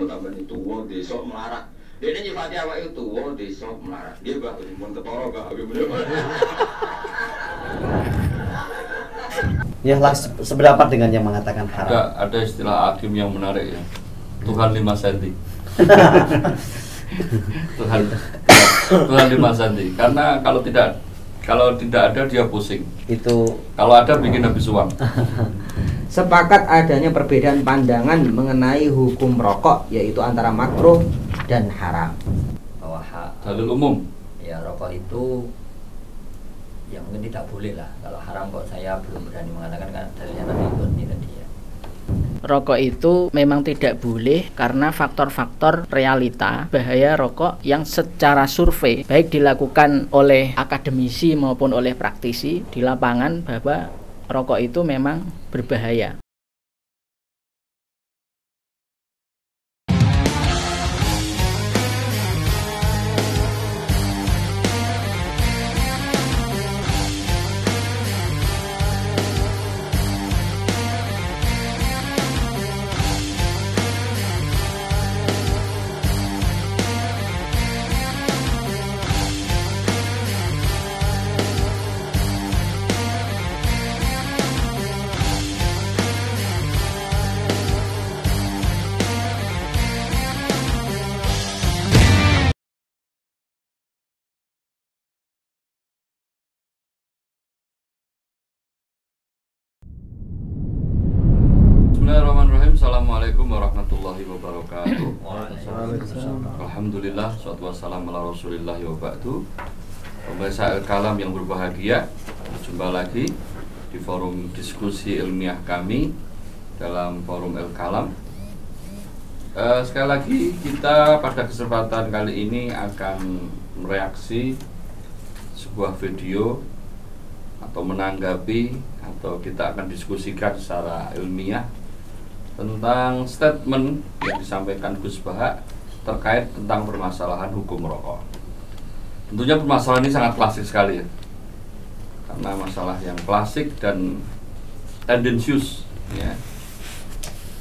tambah itu tua desa melarat. Dia ini nyifati awak itu tua desa melarat. Dia bah pun ketara bah bener. Ya lah seberapa dengan yang mengatakan haram? Ada istilah hakim yang menarik ya. Tuhan 5 cm. Tuhan 5 cm. Karena kalau tidak ada dia pusing. Itu kalau ada bikin habis uang. Sepakat adanya perbedaan pandangan mengenai hukum rokok, yaitu antara makruh dan haram. Bahwa Dalil umum. ya rokok itu ya mungkin tidak boleh lah. Kalau haram kok saya belum berani mengatakan karena dalilnya tadi ini tadi ya. Rokok itu memang tidak boleh karena faktor-faktor realita bahaya rokok yang secara survei baik dilakukan oleh akademisi maupun oleh praktisi di lapangan bahwa rokok itu memang berbahaya. Bismillahirrahmanirrahim. Assalamualaikum warahmatullahi wabarakatuh. Alhamdulillah, salatu wassalamu ala Rasulillah wa ba'du. Pemirsa Al-Kalam yang berbahagia, berjumpa lagi di forum diskusi ilmiah kami dalam forum Al-Kalam. Sekali lagi kita pada kesempatan kali ini akan mereaksi sebuah video atau menanggapi atau kita akan diskusikan secara ilmiah tentang statement yang disampaikan Gus Baha terkait tentang permasalahan hukum rokok. Tentunya permasalahan ini sangat klasik sekali ya, karena masalah yang klasik dan tendensius ya.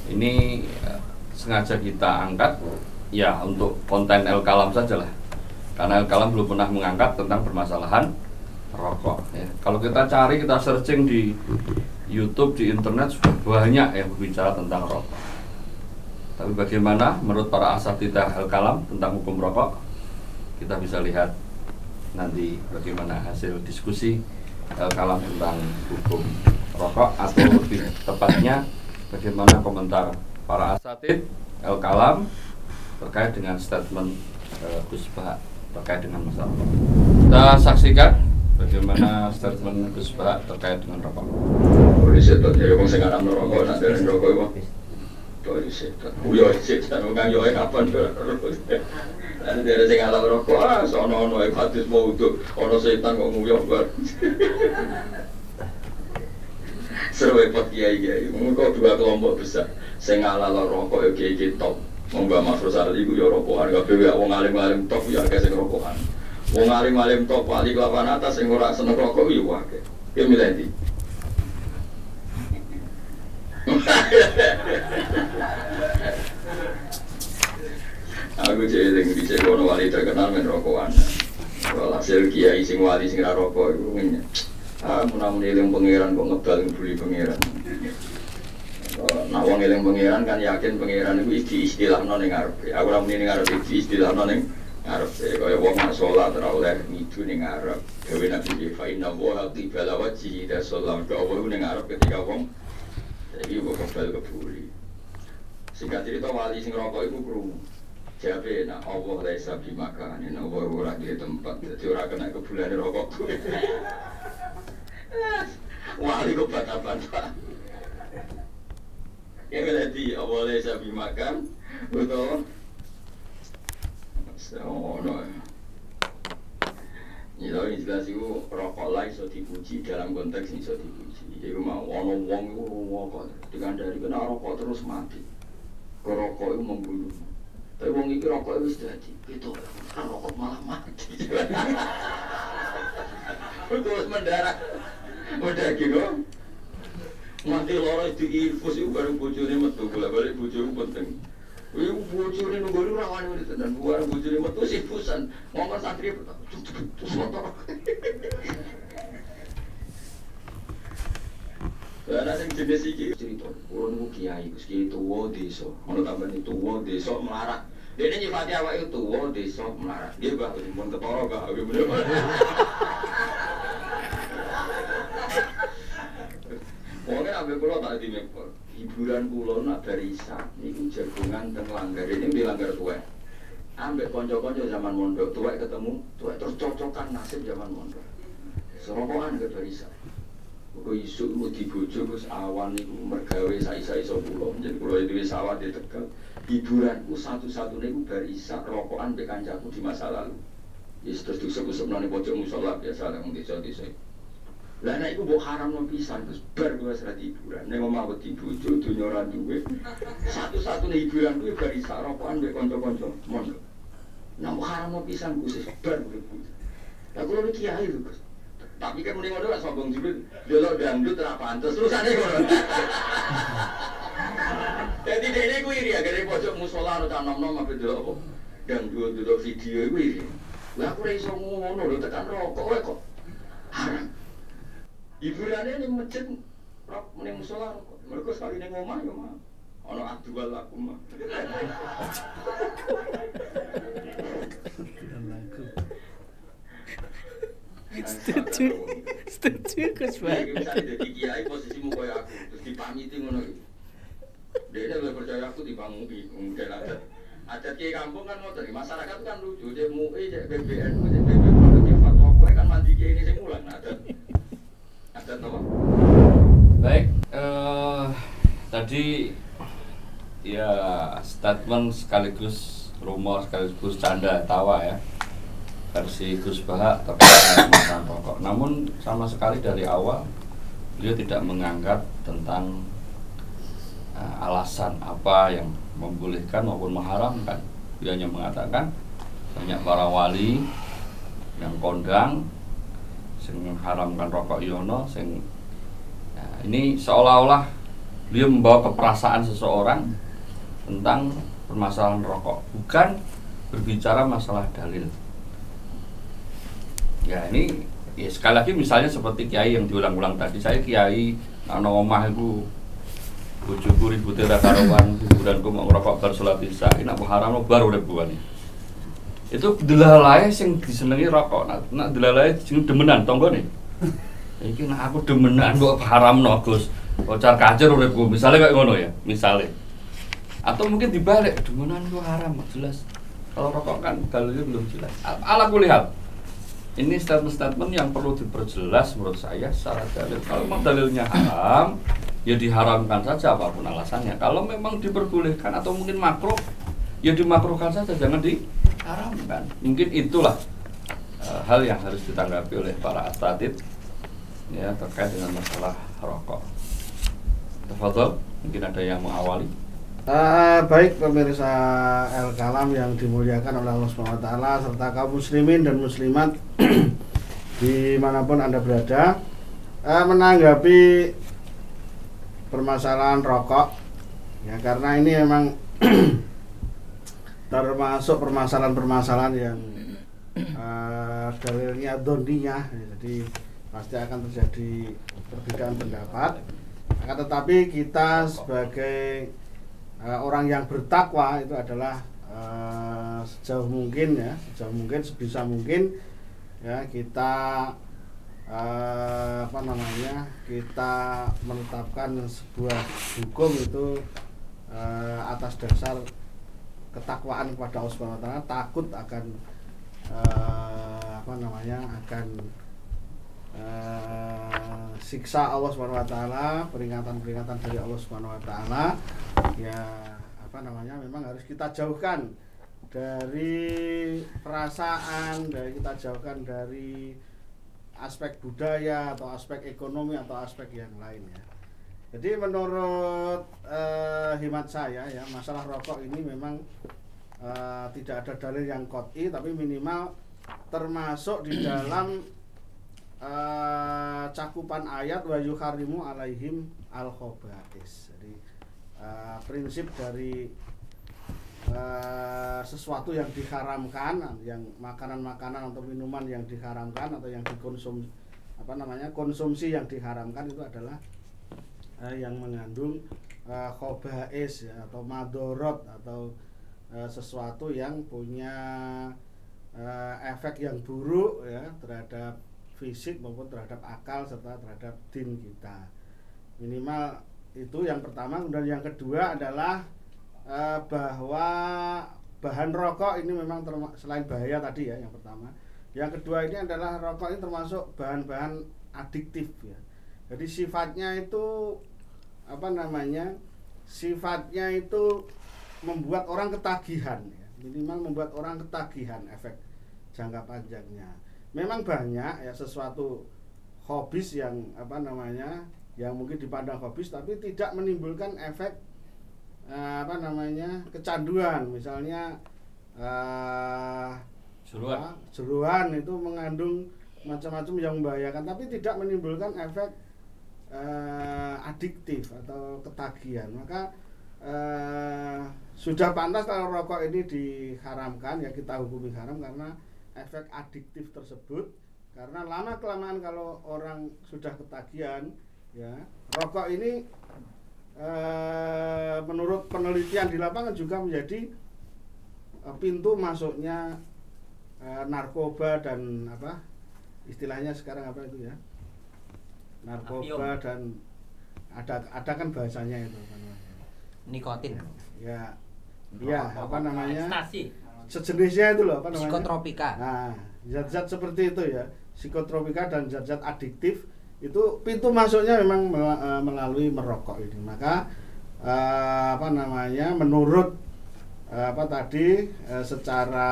Ini sengaja kita angkat ya untuk konten Al-Kalam saja lah, karena Al-Kalam belum pernah mengangkat tentang permasalahan rokok ya. Kalau kita cari, kita searching di YouTube, di internet sudah banyak yang berbicara tentang rokok. Tapi bagaimana menurut para asatidzah Al-Kalam tentang hukum rokok? Kita bisa lihat nanti bagaimana hasil diskusi Al-Kalam tentang hukum rokok, atau lebih tepatnya bagaimana komentar para asatidz Al-Kalam terkait dengan statement Gus Baha terkait dengan masalah rokok. Kita saksikan bagaimana statement Gus Baha terkait dengan rokok. Boleh setan ya, bang saya nggak rokok, nak dari rokok bang. Boleh setan, uyo setan, bang yo kapan rokok? Nanti dari saya nggak rokok, sono hadis mau untuk ono setan kok nguyok bar. Seru repot kiai, mungkin dua kelompok besar. Saya nggak rokok, kiai top. Mbak Mas Rosal itu ya rokokan, gak bewe wong alim-alim top ya akeh sing rokokan. Wong alim-alim top wali kelapan atas sing ora seneng rokok ya akeh. Ki milih ndi? Aku jeling di kono wali terkenal men rokokan. Walhasil kiai sing wali sing ora rokok iku ngenyek. Mun eling pangeran kok ngebal buli pangeran. Nah, wong eling pangeran kan yakin pangeran itu istilahno ning ngarepe. Aku ora muni ning ngarepe istilahno ning ngarepe. Kaya wong nek salat ora oleh ngidu ning ngarep. Dewe Nabi fa inna wa qibala wajhi da salam ka wa ning ngarep ketika wong iki kok kebal kebuli. Singkat cerita wali sing rokok iku krungu. Jabe nak Allah laisa bimakan, nek ora di tempat dadi ora kena kebulane rokok. Wali kok bata-bata. Ya berarti awalnya saya makan, betul. Seono. Ini loh jelas itu rokok lah iso dipuji dalam konteks ini iso dipuji. Jadi mau ono wong itu rokok dengan dari kena rokok terus mati. Rokok itu membunuh. Tapi wong itu rokok itu sudah betul. Kan rokok malah mati. Terus mendarat. Udah gitu. Mati loro di infus itu baru bojone metu, bolak-balik bojoku penting. Iku bojone nunggone ora wani tenan. Buar bojone metu sibusan. Ngomong santri terus motor. Lah sing jenis iki cerita, kula niku kiai, Gus Kiai tuwa desa. Ono tambane tuwa desa melarat. Dene nyifati awake tuwa desa melarat. Nggih, Mbah, pun ketara, Mbah. Wonge ambek kula tak dimekor. Hiburan kula nak barisa niku jagongan teng langgar. Ini di langgar tuwek. Ambek kanca-kanca zaman mondok, tuwek ketemu, tuwek terus cocokan nasib zaman mondok. Serokokan ke barisa. Kok isu mau dibojo terus awan niku mergawe saisa-isa kula. Jeneng kula duwe sawah di Tegal. Hiburanku satu-satunya iku barisa rokokan mbek kancaku di masa lalu. Wis terus disebut-sebutno ning pojok musala biasa nang desa-desa. Lah nek iku mbok haramno pisan terus bar kuwi ora hiburan. Nek omah wedi bojo donya ora duwe. Satu-satunya hiburan kuwi barisa rokokan mbek kanca-kanca mondok. Nek haramno pisan kuwi bar kuwi. Lah kula iki kiai lho, Gus. Tapi kan muni ngono lah sombong dulu. Delok dangdut ora pantes terusane ngono. Dadi dene ku iri agare pojok musala ora nom-nom apa delok apa. Dangdut delok video iku iri. Lah aku ora iso ngono lho tekan rokok kowe kok. Haram. Hiburane ning masjid rok ning musala rokok. Mergo sekali ning omah yo mah. Ono adwal aku mah. Setuju Gus Pak. Misalnya jadi kiai posisimu kaya aku, terus dipamiti ngono iki. Dia lebih percaya aku dipamiti, mungkin adat kiai kampung kan ngoten, masyarakat kan lucu, dia MUI, dia BBN, dia BBN, dia fatwa kowe kan mandi kiai ini sing mulang adat apa? Baik, tadi ya statement sekaligus rumor sekaligus canda tawa ya. Versi Gus Bahak terkait dengan rokok. Namun sama sekali dari awal beliau tidak mengangkat tentang alasan apa yang membolehkan maupun mengharamkan. Dia hanya mengatakan banyak para wali yang kondang sing mengharamkan rokok yono sing ini seolah-olah beliau membawa keperasaan seseorang tentang permasalahan rokok, bukan berbicara masalah dalil. Ya ini ya sekali lagi misalnya seperti kiai yang diulang-ulang tadi, saya kiai ana omah iku bojoku ribute ra karuan, hiburanku mau ngerokok bar salat isya, nek haramno bar urip buane. Itu delalae sing disenengi rokok, nek delalae sing demenan tanggane. Iki nek aku demenan kok haramno Gus. Kocar kacir uripku, misale kayak ngono ya, misale. Atau mungkin dibalik, demenan ku haram jelas. Kalau rokok kan dalilnya belum jelas. Ala kulihal. Ini statement-statement yang perlu diperjelas menurut saya secara dalil. Kalau memang dalilnya haram, ya diharamkan saja apapun alasannya. Kalau memang diperbolehkan atau mungkin makruh, ya dimakruhkan saja, jangan diharamkan. Mungkin itulah hal yang harus ditanggapi oleh para asatidz ya terkait dengan masalah rokok. Tafadhol, mungkin ada yang mau awali. Baik pemirsa El Kalam yang dimuliakan oleh Allah SWT serta kaum muslimin dan muslimat dimanapun Anda berada, menanggapi permasalahan rokok ya, karena ini memang termasuk permasalahan-permasalahan yang dalilnya dondiyah, jadi pasti akan terjadi perbedaan pendapat. Akan tetapi kita sebagai orang yang bertakwa itu adalah sejauh mungkin sebisa mungkin ya kita kita menetapkan sebuah hukum itu atas dasar ketakwaan kepada Allah Subhanahu wa taala, takut akan siksa Allah Subhanahu wa taala, peringatan-peringatan dari Allah Subhanahu wa taala. Ya, memang harus kita jauhkan dari perasaan, kita jauhkan dari aspek budaya atau aspek ekonomi atau aspek yang lainnya. Jadi menurut hemat saya ya, masalah rokok ini memang tidak ada dalil yang qot'i, tapi minimal termasuk di dalam cakupan ayat wa yuharrimu alaihim al-khaba'is. Jadi prinsip dari sesuatu yang diharamkan, yang makanan-makanan atau minuman yang diharamkan atau yang dikonsumsi konsumsi yang diharamkan itu adalah yang mengandung khobais ya, atau madorot atau sesuatu yang punya efek yang buruk ya terhadap fisik maupun terhadap akal serta terhadap din kita. Minimal itu yang pertama. Kemudian yang kedua adalah bahwa bahan rokok ini memang selain bahaya tadi ya yang pertama. Yang kedua ini adalah rokok ini termasuk bahan-bahan adiktif ya. Jadi sifatnya itu sifatnya itu membuat orang ketagihan ya. Minimal membuat orang ketagihan efek jangka panjangnya. Memang banyak ya sesuatu hobis yang yang mungkin dipandang hobis tapi tidak menimbulkan efek kecanduan. Misalnya jeruan itu mengandung macam-macam yang membahayakan tapi tidak menimbulkan efek adiktif atau ketagihan. Maka sudah pantas kalau rokok ini diharamkan ya, kita hukumi haram karena efek adiktif tersebut. Karena lama kelamaan kalau orang sudah ketagihan ya, rokok ini menurut penelitian di lapangan juga menjadi pintu masuknya narkoba dan istilahnya sekarang itu ya, narkoba dan ada kan bahasanya itu nikotin ya, sejenisnya itu loh psikotropika. Nah, zat-zat seperti itu ya, psikotropika dan zat-zat adiktif itu pintu masuknya memang melalui merokok ini. Maka menurut secara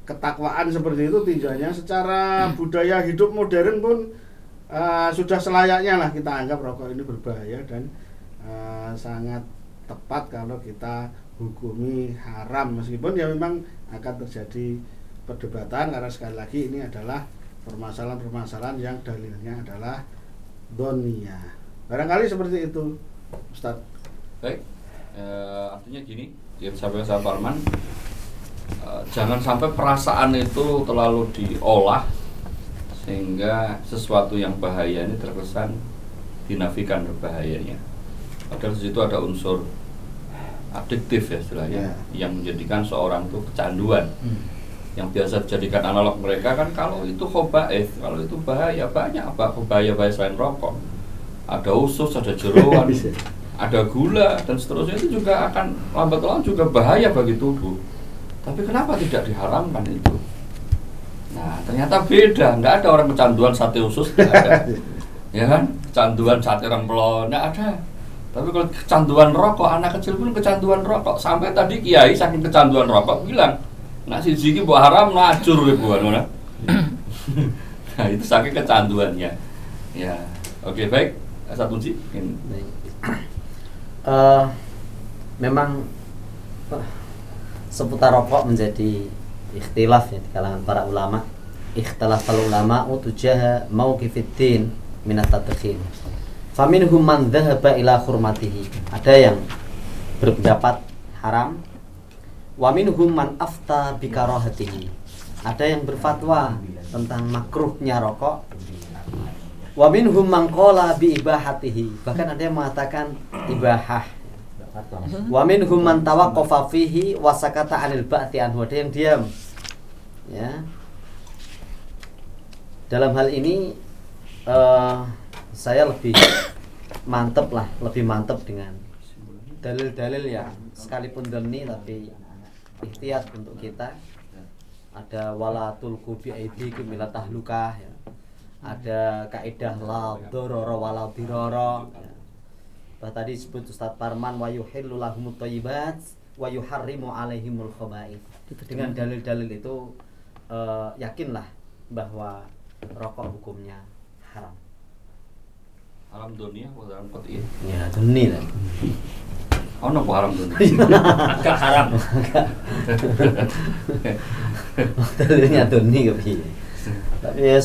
ketakwaan seperti itu tinjauannya, secara budaya hidup modern pun sudah selayaknya lah kita anggap rokok ini berbahaya dan sangat tepat kalau kita hukumi haram, meskipun ya memang akan terjadi perdebatan karena sekali lagi ini adalah permasalahan-permasalahan yang dalilnya adalah donia. Barangkali seperti itu, Ustaz. Baik, artinya gini, yang disampaikan Ustaz Parman, jangan sampai perasaan itu terlalu diolah sehingga sesuatu yang bahaya ini terkesan dinafikan berbahayanya. Padahal di situ ada unsur adiktif ya istilahnya, yang menjadikan seorang itu kecanduan. Yang biasa dijadikan analog mereka kan kalau itu khobais, kalau itu bahaya, banyak bahaya selain rokok. Ada usus, ada jeroan, ada gula dan seterusnya, itu juga akan lambat laun juga bahaya bagi tubuh. Tapi kenapa tidak diharamkan itu? Nah, ternyata beda. Nggak ada orang kecanduan sate usus, nggak ada. Ya kan? Kecanduan sate remplon, nggak ada. Tapi kalau kecanduan rokok, anak kecil pun kecanduan rokok. Sampai tadi kiai saking kecanduan rokok bilang, nak siji iki mbok haram ngajur ribuan mana. Nah, itu saking kecanduannya. Ya, oke, baik. Satu sih. Memang seputar rokok menjadi ikhtilaf ya di kalangan para ulama. Ikhtilafal ulama tujaha mauqifiddin minat tadkhin. Faminhum man dhahaba ila hurmatihi. Ada yang berpendapat haram. Wa minhum man afta bikarahatihi. Ada yang berfatwa tentang makruhnya rokok. Wa minhum man qala bi ibahatihi. Bahkan ada yang mengatakan ibahah. Wa minhum man tawaqqafa fihi wa sakata 'anil ba'ti anhu. Ada yang diam. Ya. Dalam hal ini saya lebih mantep dengan dalil-dalil yang sekalipun dhanni tapi ikhtiat untuk kita. Ada wala tulqu bi aidikum ila tahlukah ya. Ada kaidah la dharara wala dirara ya. Tadi disebut Ustaz Parman wa yuhillu lahumut thayyibat wa yuharrimu alaihimul khaba'ith. Dengan dalil-dalil itu yakinlah bahwa rokok hukumnya haram. Haram dunia atau haram qat'i? Ya, dunia lah. Ono apa haram dunia? Enggak haram. Dalilnya dunia ke piye? Tapi ya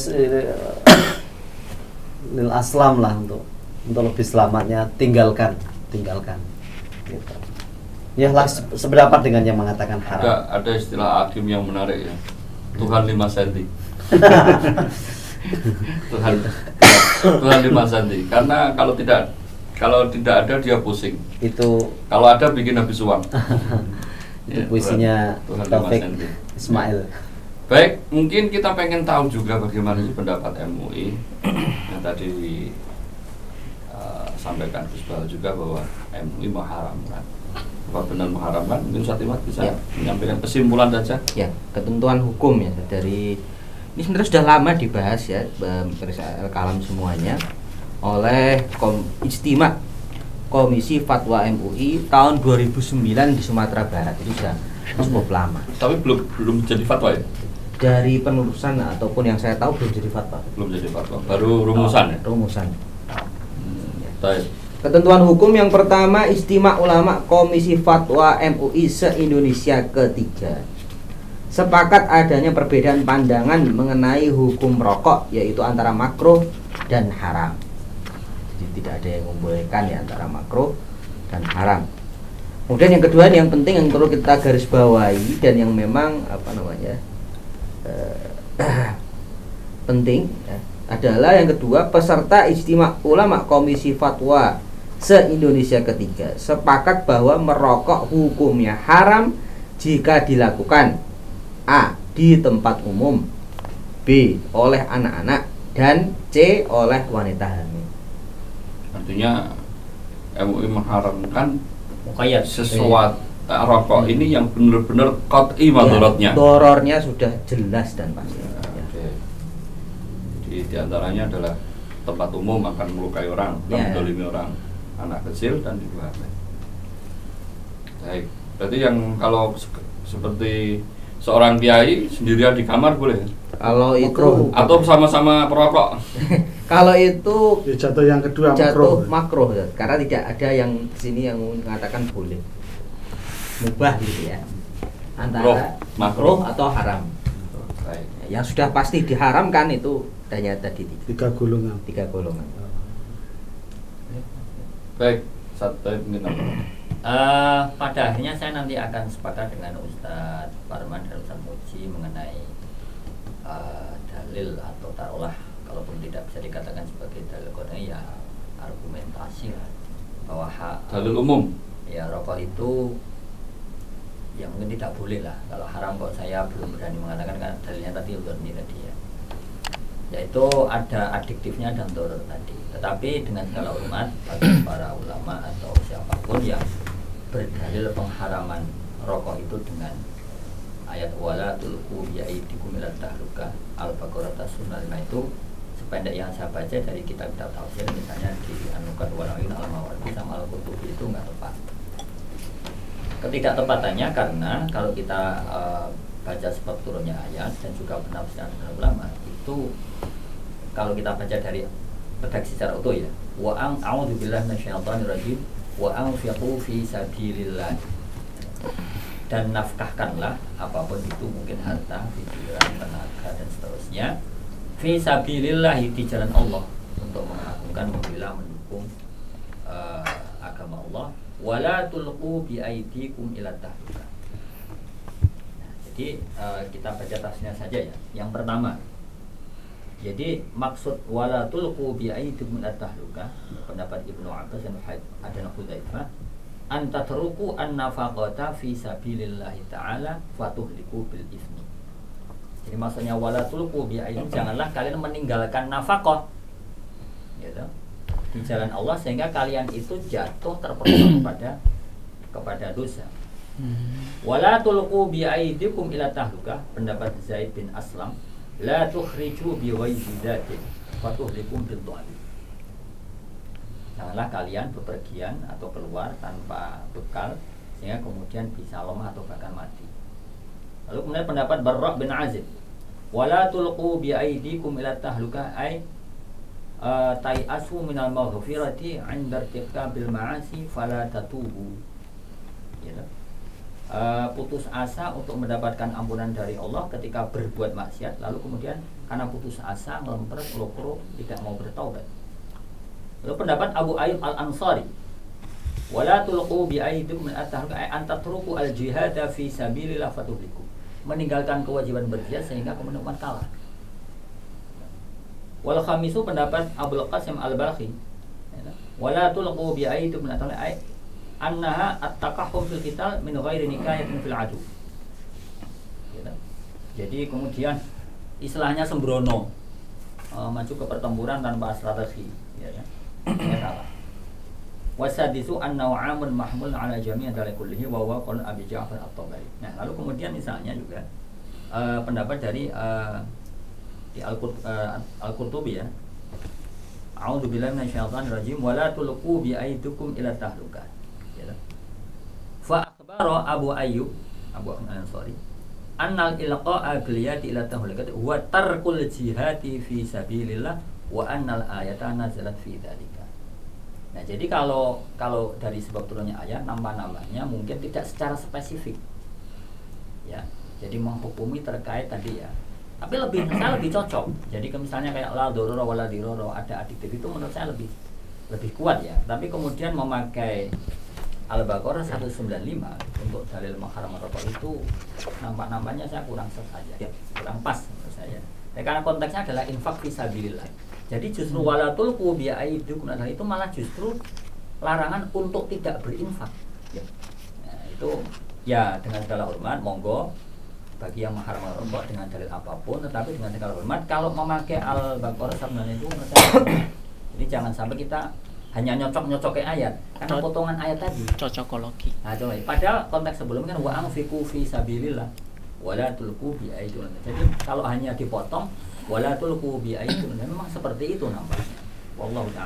lil aslam lah untuk lebih selamatnya tinggalkan gitu. Ya lah seberapa dengan yang mengatakan haram. Ada istilah hakim yang menarik ya. Tuhan 5 cm. Tuhan 5 cm. Karena kalau tidak ada dia pusing. Itu kalau ada bikin habis uang. Itu puisinya Taufik Ismail. Baik, mungkin kita pengen tahu juga bagaimana sih pendapat MUI yang tadi sampaikan Gus Bahl juga bahwa MUI mengharamkan. Apa benar mengharamkan? Mungkin Ustaz Imad bisa menyampaikan kesimpulan saja. Ya, ketentuan hukum ya dari ini sebenarnya sudah lama dibahas ya Al-Kalam semuanya oleh Ijtima Komisi Fatwa MUI tahun 2009 di Sumatera Barat. Itu sudah cukup lama. Tapi belum jadi fatwa ya? Dari penelusuran ataupun yang saya tahu belum jadi fatwa. Belum jadi fatwa, baru rumusan ya? Rumusan. Baik. Ketentuan hukum yang pertama, Ijtima Ulama Komisi Fatwa MUI se-Indonesia ketiga sepakat adanya perbedaan pandangan mengenai hukum rokok, yaitu antara makruh dan haram. Jadi tidak ada yang membolehkan ya antara makruh dan haram. Kemudian yang kedua, yang penting yang perlu kita garis bawahi dan yang memang penting ya, adalah yang kedua, peserta Ijtima Ulama Komisi Fatwa se-Indonesia ketiga sepakat bahwa merokok hukumnya haram jika dilakukan A. di tempat umum, B. oleh anak-anak, dan C. oleh wanita hamil. Artinya MUI mengharamkan Muqayyad sesuatu rokok ini yang benar-benar qat'i madharatnya. Dorornya sudah jelas dan pasti. Jadi diantaranya adalah tempat umum akan melukai orang, mendolimi orang, anak kecil dan ibu hamil. Baik, berarti yang kalau seperti seorang kiai sendirian di kamar boleh? Kalau itu atau sama-sama perokok? Kalau itu jatuh yang kedua makruh ya. Karena tidak ada yang di sini yang mengatakan boleh. Mubah gitu ya. Antara makruh atau haram. Baik. Yang sudah pasti diharamkan itu hanya tadi tiga golongan. Baik, satu mungkin apa? Pada akhirnya saya nanti akan sepakat dengan Ustadz Farman dan Ustadz Muji mengenai dalil atau taruhlah kalaupun tidak bisa dikatakan sebagai dalil qat'i ya argumentasi lah bahwa dalil umum ya rokok itu ya mungkin tidak boleh lah. Kalau haram kok saya belum berani mengatakan kan dalilnya tadi ini tadi ya, yaitu ada adiktifnya dan doror tadi. Tetapi dengan segala hormat bagi para ulama atau siapapun yang berdalil pengharaman rokok itu dengan ayat wala tulqu bi aydikum ila tahluka Al-Baqarah surah 5 itu sependek yang saya baca dari kitab-kitab tafsir misalnya di An-Nukat wal Ain al-Mawardi sama Al-Qurtubi itu nggak tepat. Ketidaktepatannya karena kalau kita baca sebab turunnya ayat dan juga penafsiran ulama itu kalau kita baca dari redaksi secara utuh ya wa a'udzubillahi minasyaitonir rajim wa anfiqu fi sabilillah, dan nafkahkanlah apapun itu mungkin harta, pikiran, tenaga dan seterusnya fi sabilillah di jalan Allah untuk mengagungkan, membela, mendukung agama Allah. Wala tulqu bi aydikum ila tahluka. Nah, jadi kita baca tafsirnya saja ya. Yang pertama, jadi maksud wala tulqu bi aydikum ila tahluka pendapat Ibnu Abbas dan Adan Hudzaifah anta taruku an-nafaqata fi sabilillah ta'ala fatuhliku bil ismi. Jadi maksudnya wala tulqu bi aydikum, janganlah kalian meninggalkan nafaqah gitu di jalan Allah sehingga kalian itu jatuh terperosok kepada dosa. Wala tulqu bi aydikum ila tahluka pendapat Zaid bin Aslam la tukhriju bi ghaizi dzatin fatuhlikum bil dhalim. Janganlah kalian bepergian atau keluar tanpa bekal sehingga kemudian bisa lemah atau bahkan mati. Lalu kemudian pendapat Barra' bin Azib wala tulqu bi aydikum ila tahluka ay tai'asu minal maghfirati 'inda irtikabil ma'asi fala tatubu. Gitu. Putus asa untuk mendapatkan ampunan dari Allah ketika berbuat maksiat, lalu kemudian karena putus asa ngelempret, ngelokro, tidak mau bertaubat. Lalu pendapat Abu Ayyub Al-Ansari Wala tulqu bi aydikum min at-tahluka an tatruku al-jihad fi sabilillah fatuhliku. Meninggalkan kewajiban berjihad sehingga kemudian umat kalah. Wal khamisu pendapat Abdul Qasim Al-Balkhi. Wala tulqu bi aydikum min at-tahluka annaha at-taqahhum fil qital min ghairi nikayatin fil adu. Jadi kemudian istilahnya sembrono, maju ke pertempuran tanpa strategi, ya kan? Kalah. Wasadisu an-naw'u 'amun mahmul 'ala jami' dzalika kullihi wa huwa qaul Abi Ja'far At-Tabari. Nah, lalu kemudian misalnya juga pendapat dari di Al-Qurtubi ya. A'udzubillahi minasyaitonir rajim wa la tulqu bi aydikum ila tahluka. Ya. Fa akhbara Abu Ayyub Ansari annal ilqa'a bil-yadi ila tahlukati huwa tarkul jihadi fi sabilillah wa annal ayata nazalat fi dzalika. Nah, jadi kalau dari sebab turunnya ayat nama-namanya mungkin tidak secara spesifik, ya. Jadi menghukumi terkait tadi ya. Tapi saya lebih cocok. Jadi misalnya kayak la dororo wala diroro ada adiktif itu menurut saya lebih kuat ya. Tapi kemudian memakai Al-Baqarah 195 untuk dalil mengharam rokok itu nampak-nampaknya saya kurang saja, ya, kurang pas menurut saya. Ya, karena konteksnya adalah infak fisabilillah. Jadi justru wala tulqu bi aydikum itu malah justru larangan untuk tidak berinfak. Ya. Nah, itu ya dengan segala hormat monggo bagi yang mengharam rokok dengan dalil apapun, tetapi dengan segala hormat kalau memakai Al-Baqarah sebenarnya itu menurut saya jadi jangan sampai kita hanya nyocok-nyocokin ayat karena potongan ayat tadi Cocokologi. nah coba padahal konteks sebelumnya kan wa anfiqu fi sabilillah wala tulqu bi aydikum. Jadi kalau hanya dipotong wala tulqu bi aydikum memang seperti itu nampaknya. Wallahu ta'ala